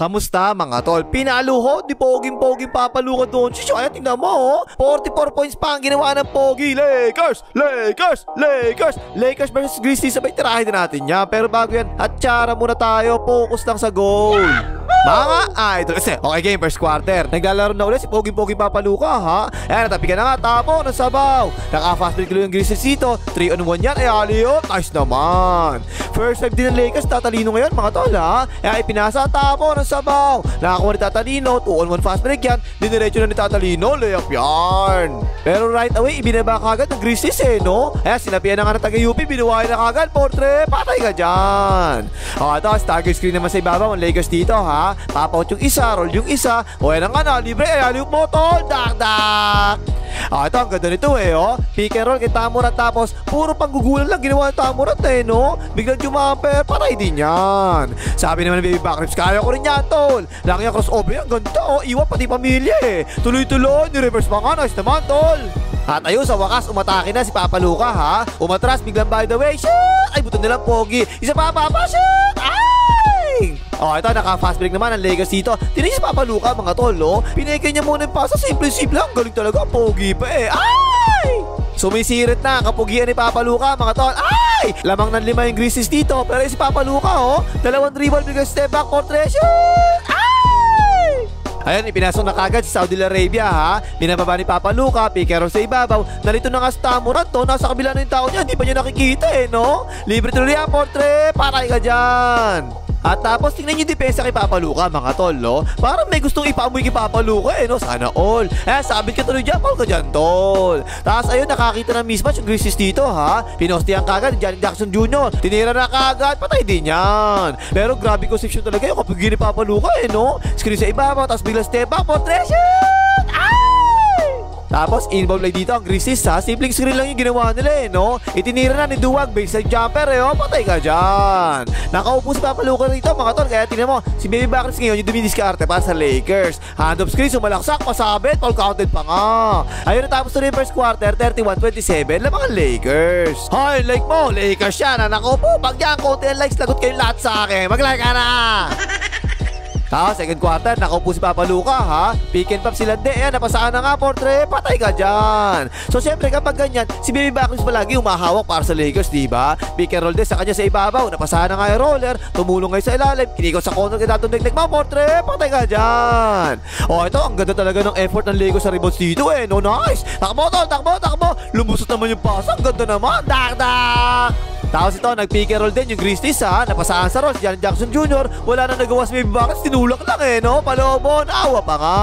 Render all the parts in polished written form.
Kamusta mga tol? Pinaluho di poging-poging Papaluka Doncic. Kaya tingnan mo 44 points pa ang ginawa ng Pogi. Lakers versus Grizzlies. Sabay tirahin din natin yan. Pero bago yan, atsara muna tayo. Focus lang sa goal. Mga idol. Okay game, first quarter. Naglalaro na ulit si poging-poging Papaluka ha. Ayan, natapigan na nga. Tapo ng sabaw. Naka-fast break yung Grizzlies dito. 3-on-1 yan. Ay aliyot. Nice naman. First five din ng Lakers. Tatalino ngayon mga tol ha. Ayan, ipinasa. Tapo ng sabaw. Nakakuha ni Tatalino. 2-on-1 fast break yan. Diniretso na ni Tatalino. Layup yan. Pero right away, ibinaba kagad ng Grizzlies no. Ayan, sinapian na nga ng taga-UP. Binuwain na kagad. Portre. Patay ka dyan. Okay, ito. Target screen naman sa ibabaw ng Lakers dito ha. Papaut yung isa, roll yung isa. O yan ang nga na, libre, ayali yung motor. Dak. Ito, ang ganda nito pick and roll kay Tamurat. Tapos, puro panggugulan lang ginawa ng Tamurat no. Biglang jumamper, patay din yan. Sabi naman ng baby backrips, kaya ko rin yan, tol. Lang yung crossover yan, ganda iwan pati pamilya Tuloy-tuloy, ni-reverse pa nga, nice naman, tol. At ayun, sa wakas, umatake na si Papaluka ha. Umatras, biglang by the way, shoot! Ay, buto nilang Pogi. Isa pa, shoot! Ay! Ito, naka-fast break naman ang Lakers dito. Tinan niya si Papaluka, mga tol, Pineke niya muna yung pasa, simple-simple lang. Galing talaga, Pogi pa Ay! Sumisirit na ang kapugian ni Papaluka, mga tol. Ay! Lamang ng 5 yung Grizzlies dito. Pero si Papaluka, dalawang dribble, biglang step back, portrait, shoot! Ay! Ayan, ipinasok na kagad si Saudi Arabia ha. Binababa ni Papaluka, pick and roll sa ibabaw. Narito na nga si Tamurat nasa kabila na yung tao niya. Hindi pa niya nakikita no. Libre tuloy yan, portrait. Patay ka dyan. At tapos tingnan niyo yung depensa kay Papaluka, mga tol Parang may gustong ipaamoy kay Papaluka no. Sana all. Sabit ka tuloy dyan, Paul ka dyan, tol. Tapos ayun, nakakita ng mismatch yung Grizzlies dito ha. Pinostihan kagad Johnny Jackson Jr. Tinira na kagad, patay din yan. Pero grabe conception talaga yung kapag ni Papaluka no. Screen sa ibabaw, tapos bigla step back, portrait. Tapos inbound play dito ang Grizzlies ha. Simpleng screen lang yung ginawa nila no. Itinira na ni Duwag, baseline jumper patay ka dyan. Nakaupo si Papaluka rito mga tol. Kaya tingnan mo, si Baby Backers ngayon yung dumidiskarte para sa Lakers. Hand off screen, sumalaksak, pasabit, all counted pa nga. Ayun, natapos na rin first quarter, 31-27, lamang ang Lakers. Hoy, like mo, Lakers yan. Nakaupo, pag yan, konti ang likes, lagot kayo lahat sa akin. Mag-like ka na. Second quarter, nakaupo si Papaluka ha. Pick and pop sila napasaan na nga, portrait. Patay ka dyan. So syempre kapag ganyan, si Baby Backers palagi umahawak para sa Lakers, diba? Pick and roll din sa kanya sa ibabaw. Napasaan na nga yung roller. Tumulong ngayon sa ilalim. Kinikot sa corner kaya datong degdeg mo, portrait. Patay ka dyan. Ito, ang ganda talaga ng effort ng Lakers sa rebounds dito no. Nice. Takbo tol, takbo. Lumusot naman yung pasa. Ang ganda naman. Dak. Tapos ito, nag-pick and roll din yung Grizzlies ha. Napasaan sa Ross, Johnny Jackson Jr. Wala na nagawa si Baby Backers, tinulak lang no. Palobo, naawa pa nga.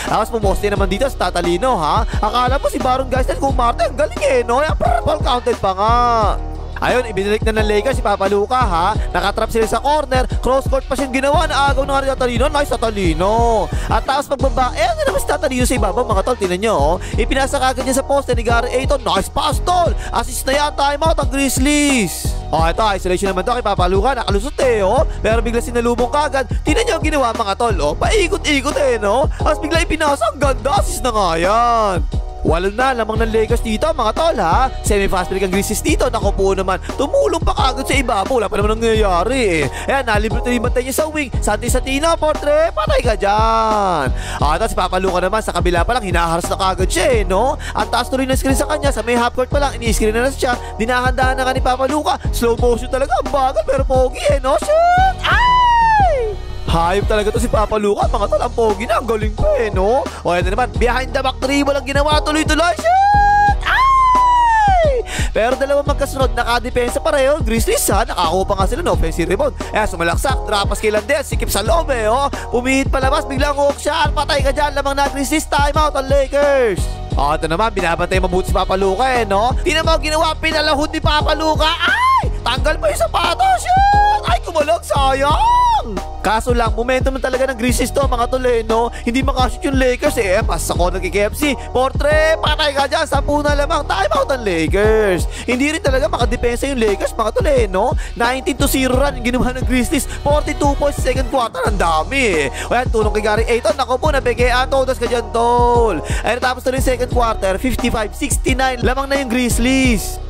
Tapos pumoste naman dito sa Tatalino ha. Akala mo si Baron Geisler kung Marte, ang galing no. Ball counted pa nga. Ayun, ibinalik na ng Lakers si Papaluka ha. Nakatrap sila sa corner. Cross court pa siyang ginawa. Naagaw na nga ni Tatalino. Nice Tatalino. At tapos pagbaba, ano naman si Tatalino sa ibabaw mga tol. Tinan nyo ipinasa kagad niya sa poste ni Gary Ayton. Nice pass tol. Assist na yan. Timeout ang Grizzlies. Ito, isolation naman to kay Papaluka. Nakalusot pero bigla sinalubong kagad. Tinan nyo ang ginawa mga tol paikot-ikot no. Tapos bigla ipinasa. Ang ganda. Assist na nga yan. Wala na lamang ng Lakers dito mga tol ha. Semi-fast break ang Grizzlies dito. Nakupo naman. Tumulong pa kagad sa ibabaw. Wala pa naman nangyayari Ayan, nalibre-libantay niya sa wing. Santi-Satino, portrait. Patay ka dyan. Tapos si Papaluka naman sa kabila pa lang. Hinaharas na kagad siya no. Ang taas tuloy na screen sa kanya. Sa may half court pa lang. Ini-screen na siya. Dinahandaan na nga ni Papaluka. Slow motion talaga. Ang bagal pero pogi no. Shoot! Ay! Hayop talaga to si Papaluka, mga tol. Ang pogi na, ang galing pa no. Ito naman, behind the back dribble ang ginawa, tuloy-tuloy. Shoot! Ay! Pero dalawang magkasunod, nakadepensa pareho. Grizzlies ha, nakakuha pa nga sila ng offensive rebound. Sumalaksak, drapas kay Landes, sikip sa loob Pumihit palabas, biglang hook shot. Patay ka dyan, lamang na Grizzlies, timeout ang Lakers. Ito naman, binabantay mabuti si Papaluka no. Tinan mo ginawa, pinalahod ni Papaluka. Ay! Tanggal pa yung sapatos. Shoot! Ay, kumalag, sayang. Kaso lang, momentum talaga ng Grizzlies to mga tol no. Hindi makashoot yung Lakers pas sa corner kay KFC. Portrait, patay ka dyan. 10 na lamang, timeout ang Lakers. Hindi rin talaga makadepensa yung Lakers mga tol no. 19-0 run yung ginawa ng Grizzlies. 42 points second quarter, ang dami Ayan, tulong kay Gary Ayton. Naku po, nabigyan todos ka dyan tol. Ay natapos na rin second quarter, 55-69 lamang na yung Grizzlies.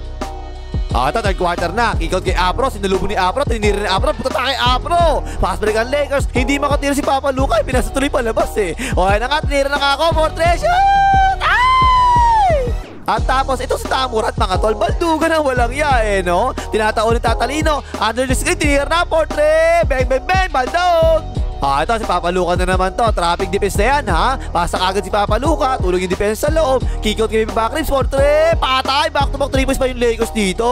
Ito, third quarter na. Kick out kay Afro. Sinulubong ni Afro. Tinira ni Afro. Puta kay Afro. Fast break ang Lakers. Hindi makatira si Papa Luka. Pinasa tuloy palabas eh. Okay na nga. Tinira na nga ako. For three. Shoot! Ay! At tapos, ito sa Tamurat mga tol. Baldugan ang walang ya eh, no? Tinataon ni Tatalino. Under the screen. Tinira na. For three. Bang, bang, bang. Baldog! Ito si Papa Luka na naman to. Traffic defense na yan, ha? Pasa kagad si Papa Luka. Tulog yung defense sa loob. Kick out kay Backribs for 3. Patay. Back to back 3 points pa yung Lakers dito.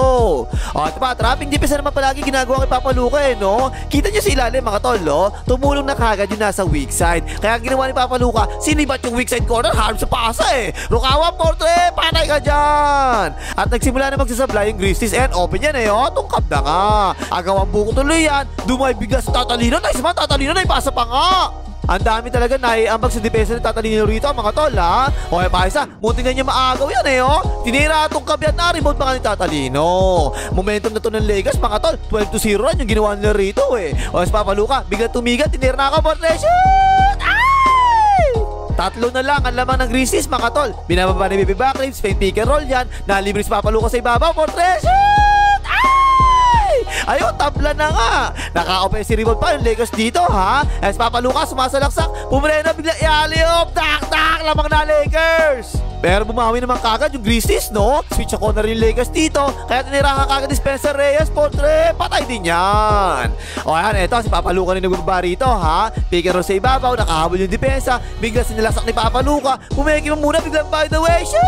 Ito pa. Traffic defense na naman palagi ginagawa kay Papa Luka eh, no? Kita nyo si ilalim mga tol, no? Tumulong na kagad yung nasa weak side. Kaya ginawa ni Papa Luka, sinibat yung weak side corner. Harm sa pasa eh. Rukawa for 3. Patay ka dyan. At nagsimula na magsasablay yung Grizzlies and open yan eh, oh. Tungkap na nga. Agawang buko tuloy yan. Dumay bigas sa Tatalino. Nice man. Tatalino na ipasa pa nga. Ang dami talaga naiambag sa depensa ni Tatalino rito mga tol, ha? Okay pa isa, munting na niya maagaw yan eh, oh. Tinira itong kabyat na rebound pa nga ni Tatalino. Momentum na to ng Lakers mga tol. 12-0 ran yung ginawa nila rito eh. O si Papa Luka, bigla tumigat, tinira na ako for shoot! Ay! Tatlo na lang ang lamang ng Grizzlies mga tol. Binababa ni Baby Backribs, fake pick and roll yan. Nalibre si Papa Luka sa ibabaw for shoot! Ayun, tabla na nga. Naka-offensive rebound pa yung Lakers dito, ha? As Papa Luka sumasalaksak, pumrena bigla i-alley-oop. Tak-tak, lamang na Lakers. Pero bumawi naman kagad yung Grizzlies, no? Switch ako na rin yung Lakers dito. Kaya tinirahan kagad ni Spencer Reyes for 3. Patay din yan. O yan, eto si Papa Luka rin nagbaba rito, ha? Pick and roll sa ibabaw, nakahabol yung depensa. Bigla sinilaksak ni Papa Luka. Pumeki mo muna, biglang by the way, shoot!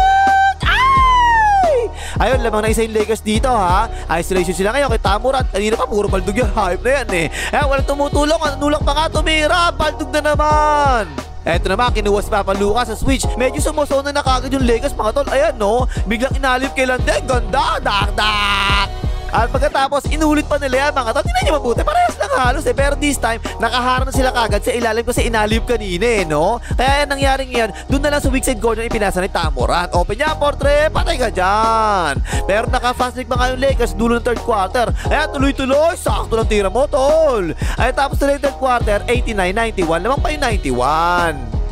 Ayun, lamang na isa yung Lakers dito, ha? Isolation sila ngayon kay Tamurat. Kanina pa, puro baldog yung hype na yan eh. Walang tumutulong. Nulak pa nga tumira. Baldog na naman. Eto naman, kinuha si Papa Luka sa switch. Medyo sumusona na kagad yung Lakers mga tol. Ayan, no? Biglang inalip kay Landeng. Ganda. Dak-dak. At pagkatapos, inulit pa nila yan mga tol. Tingnan niyo mabuti. Parehas lang halos eh. Pero this time, nakaharap na sila kagad sa ilalim kasi inalip kanina eh, no? Kaya yan nangyari ngayon, doon na lang sa weak side corner ipinasa ni Tamurat. Open niya, for 3. Patay ka dyan. Pero naka-fast break pa nga yung Lakers dulo ng third quarter. Ayan, tuloy-tuloy. Sakto ng tira mo, tol. Ayan, tapos na yung third quarter, 89-91. Lamang pa yung 91.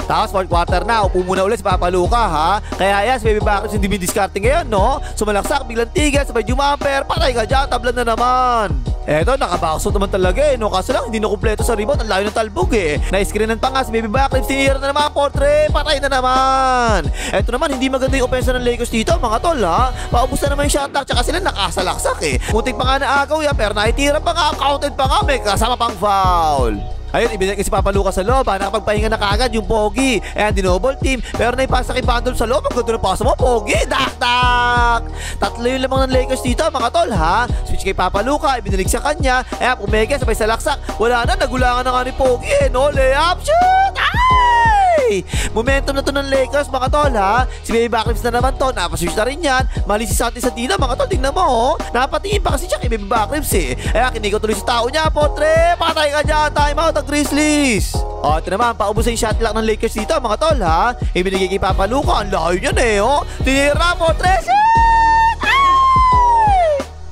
Tapos fourth quarter na, upo muna ulit si Papa Luka, ha? Kaya yan, si Baby Backribs hindi dinidiscarte ngayon, no? Sumalaksak, biglang tigil, sabay jumamper, patay ka dyan, tablan na naman. Eto, nakabaksot naman talaga eh, no? Kaso lang, hindi na kumpleto sa rebound, ang layo ng talbog eh. Na-screenan pa nga si Baby Backribs, tinira na naman, for 3, patay na naman. Eto naman, hindi maganda yung offense ng Lakers dito, mga tol, ha? Paubos na naman yung shot clock, tsaka sila nakasalaksak eh. Muntik pa nga naagaw yan, pero naitira pa nga, counted pa nga, may kasama pang foul. Ayun, ibinigay si Papa Luka sa loob, ha? Nakapagpahinga na kagad yung Pogi. Ayan, dinouble team. Pero naipasa kay Bandol sa loob. Ang ganda ng pasa mo, Pogi. Dak-dak! Tatlo yung lamang ng Lakers dito, mga tol, ha? Switch kay Papa Luka, ibinilig sa kanya. Ayan, umega, sabay sa laksak. Wala na, nagulangan na nga ni Pogi, eh, no? Layup, shoot! Ay! Momentum na to ng Lakers, mga tol, ha? Si Baby Backribs na naman to. Napaswitch na rin yan. Mali si Santi Santina, mga tol. Tingnan mo, oh. Napatingin pa kasi siya kay Baby Backribs, eh. Ayan, kinikaw tuloy sa tao niya. Potre, patay ka dyan. Time out, Grizzlies. Ito naman, paubos yung shot clock ng Lakers dito, mga tol, ha? Ibinigay kay Papa Luka, ang layo niyan eh, oh. Tinira po, 3.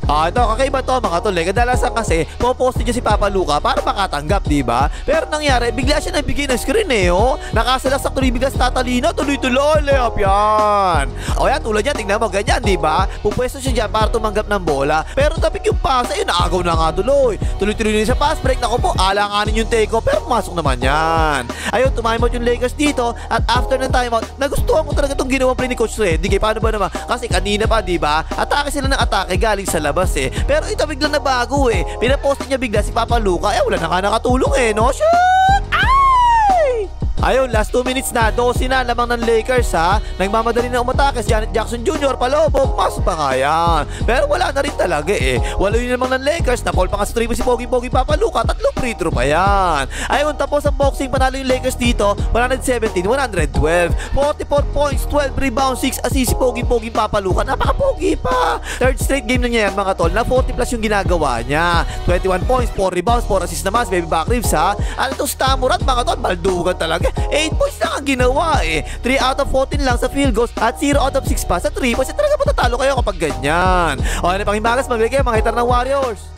Ito, kakaiba to mga tol. Kadalasan kasi, popost niya si Papa Luka para makatanggap, diba? Pero nangyari, bigla siya nagbigay ng screen eh, oh. Nakasalaksak tuloy bigla sa Tatalino, tuloy-tuloy, layup yan. O yan, tulad yan, tingnan mo, ganyan, diba? Pupwesto siya dyan para tumanggap ng bola. Pero tapik yung pasa, yun, naagaw na nga tuloy. Tuloy-tuloy din sa pass break, naku po, alanganin yung take-off, pero pumasok naman yan. Ayun, tumimeout yung Lakers dito, at after ng timeout, nagustuhan ko talaga itong ginawang play ni Coach Reddick. Paano ba naman? Kasi kanina pa, diba? Atake sila ng atake galing sa labas eh. Pero ito biglang nabago eh. Pinapost niya bigla si Papa Luka. Wala na nga nakatulong eh, no? Shoot! Ay! Ayun, last 2 minutes na, 12 na lamang ng Lakers, ha? Nagmamadali na umatake si Janet Jackson Jr. Palobog, pasok pa nga yan. Pero wala na rin talaga eh. Walo yun lamang ng Lakers, na-fall pa nga sa 3 si Pogi Papa Luka, 3 free throw pa yan. Ayun, tapos ang boxing, panalo yung Lakers dito, 117-112. 44 points, 12 rebounds, 6 assists si Pogi Papa Luka. Napaka-pogi pa. Third straight game na niya yan, mga tol, na 40 plus yung ginagawa niya. 21 points, 4 rebounds, 4 assists naman si Baby Backribs, ha? At ito si Tamurat, mga tol, baldugan talaga. 8 points lang ang ginawa eh. 3 out of 14 lang sa field goals at 0 out of 6 pa sa 3 points. Talaga matatalo kayo kapag ganyan. O, ano pang himagas, maglagay mga hitar ng Warriors.